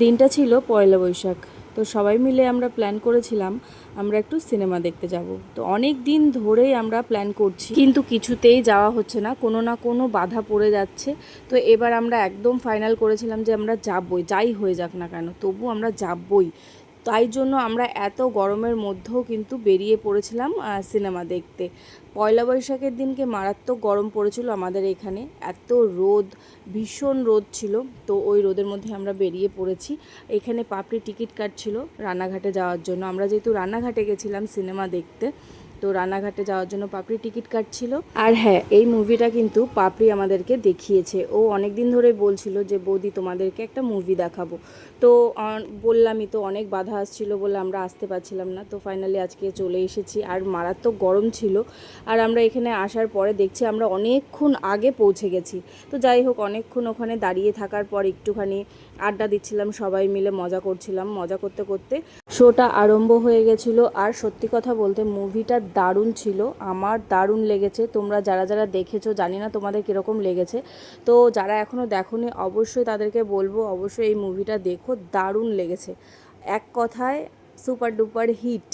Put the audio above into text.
দিনটা ছিল পয়লা বৈশাখ। তো সবাই মিলে আমরা প্ল্যান করেছিলাম আমরা একটু সিনেমা দেখতে যাব। তো অনেক দিন ধরেই আমরা প্ল্যান করছি, কিন্তু কিছুতেই যাওয়া হচ্ছে না, কোনো না কোনো বাধা পড়ে যাচ্ছে। তো এবার আমরা একদম ফাইনাল করেছিলাম যে আমরা যাবই, যাই হয়ে যাক না কেন, তবু আমরা যাবই। তাই জন্য আমরা এত গরমের মধ্যেও কিন্তু বেরিয়ে পড়েছিলাম সিনেমা দেখতে। পয়লা বৈশাখের দিনকে মারাত্মক গরম পড়েছিল আমাদের এখানে, এত রোদ, ভীষণ রোদ ছিল। তো ওই রোদের মধ্যে আমরা বেরিয়ে পড়েছি। এখানে পাপড়ি টিকিট কাটছিল রানাঘাটে যাওয়ার জন্য। আমরা যেহেতু রানাঘাটে গেছিলাম সিনেমা দেখতে, তো রানাঘাটে যাওয়ার জন্য পাপড়ি টিকিট কাটছিল। আর হ্যাঁ, এই মুভিটা কিন্তু পাপড়ি আমাদেরকে দেখিয়েছে। ও অনেক দিন ধরে বলছিল যে বৌদি তোমাদেরকে একটা মুভি দেখাবো। তো বললামই তো, অনেক বাধা আসছিল বলে আমরা আসতে পারছিলাম না। তো ফাইনালি আজকে চলে এসেছি, আর মারাত্মক গরম ছিল। আর আমরা এখানে আসার পরে দেখছি আমরা অনেকক্ষণ আগে পৌঁছে গেছি। তো যাই হোক, অনেকক্ষণ ওখানে দাঁড়িয়ে থাকার পর একটুখানি আড্ডা দিচ্ছিলাম, সবাই মিলে মজা করছিলাম। মজা করতে করতে শোটা আরম্ভ হয়ে গেছিলো। আর সত্যি কথা বলতে মুভিটা দারুণ ছিল, আমার দারুণ লেগেছে। তোমরা যারা যারা দেখেছো জানি না তোমাদের কীরকম লেগেছে। তো যারা এখনও দেখোনি অবশ্যই তাদেরকে বলবো অবশ্যই এই মুভিটা দেখো, দারুণ লেগেছে। এক কথায় সুপার ডুপার হিট।